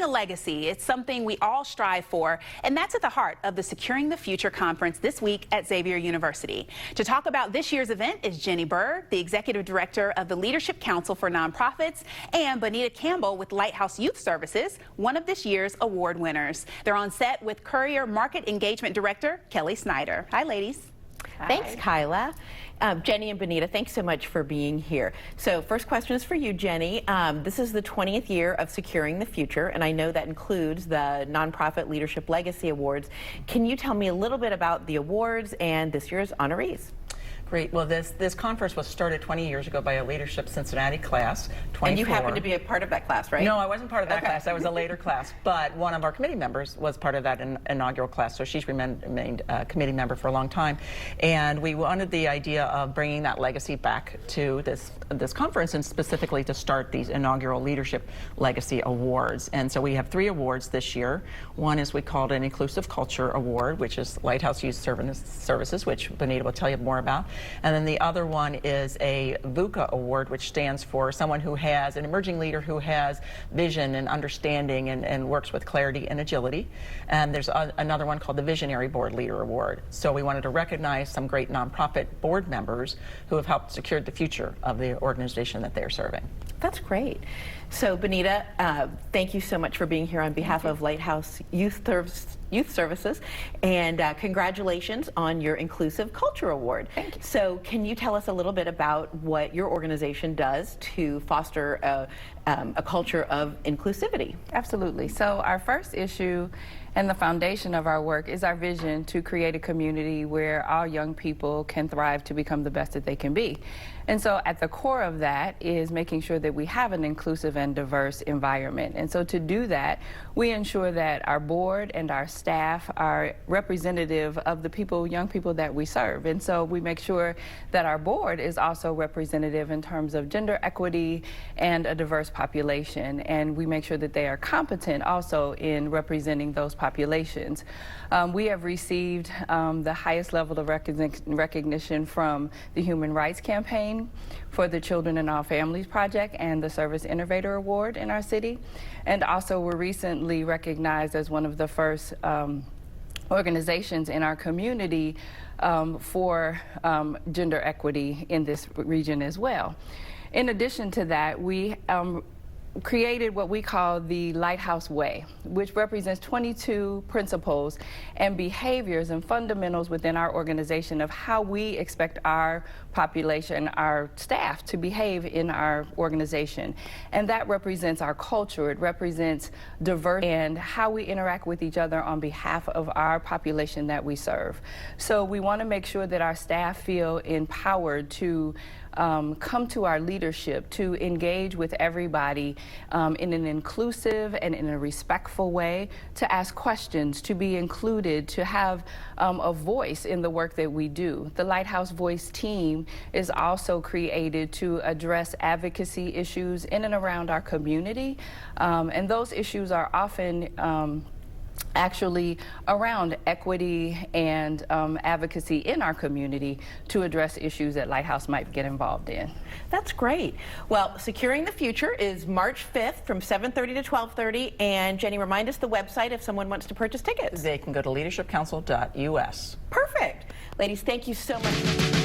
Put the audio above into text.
a legacy, it's something we all strive for, and that's at the heart of the Securing the Future conference this week at Xavier University. To talk about this year's event is Jenny Bird, the Executive Director of the Leadership Council for Nonprofits, and Bonita Campbell with Lighthouse Youth Services, one of this year's award winners. They're on set with Courier Market Engagement Director Kelly Snyder. Hi, ladies. Hi. Thanks, Kyla. Jenny and Bonita, thanks so much for being here. So first question is for you, Jenny. This is the 20th year of Securing the Future, and I know that includes the Nonprofit Leadership Legacy Awards. Can you tell me a little bit about the awards and this year's honorees? Great. Well, this conference was started 20 years ago by a Leadership Cincinnati class, 24. And you happen to be a part of that class, right? No, I wasn't part of that class. I was a later class. But one of our committee members was part of that inaugural class, so she's remained a committee member for a long time. And we wanted the idea of bringing that legacy back to this conference, and specifically to start these inaugural Leadership Legacy Awards. And so we have 3 awards this year. One is we called an Inclusive Culture Award, which is Lighthouse Youth Services, which Bonita will tell you more about. And then the other one is a VUCA award, which stands for someone who has, an emerging leader who has vision and understanding and works with clarity and agility. And there's another one called the Visionary Board Leader Award. So we wanted to recognize some great nonprofit board members who have helped secure the future of the organization that they're serving. That's great. So Bonita, thank you so much for being here on behalf of Lighthouse Youth Services, and congratulations on your Inclusive Culture Award. Thank you. So can you tell us a little bit about what your organization does to foster a culture of inclusivity? Absolutely. So our first issue and the foundation of our work is our vision to create a community where all young people can thrive to become the best that they can be. And so at the core of that is making sure that we have an inclusive and diverse environment. And so to do that, we ensure that our board and our staff are representative of the people, young people that we serve. And so we make sure that our board is also representative in terms of gender equity and a diverse population. And we make sure that they are competent also in representing those populations. We have received the highest level of recognition from the Human Rights Campaign for the Children in All Families Project and the Service Innovator Award in our city. And also we're recently recognized as one of the first organizations in our community for gender equity in this region as well. In addition to that, we created what we call the Lighthouse Way, which represents 22 principles and behaviors and fundamentals within our organization of how we expect our population, our staff, to behave in our organization. And that represents our culture, it represents diversity and how we interact with each other on behalf of our population that we serve. So we want to make sure that our staff feel empowered to come to our leadership, to engage with everybody in an inclusive and in a respectful way, to ask questions, to be included, to have a voice in the work that we do. The Lighthouse Voice team is also created to address advocacy issues in and around our community, and those issues are often actually around equity and advocacy in our community to address issues that Lighthouse might get involved in. That's great. Well, Securing the Future is March 5th from 7:30 to 12:30. And Jenny, remind us the website if someone wants to purchase tickets. They can go to leadershipcouncil.us. Perfect. Ladies, thank you so much.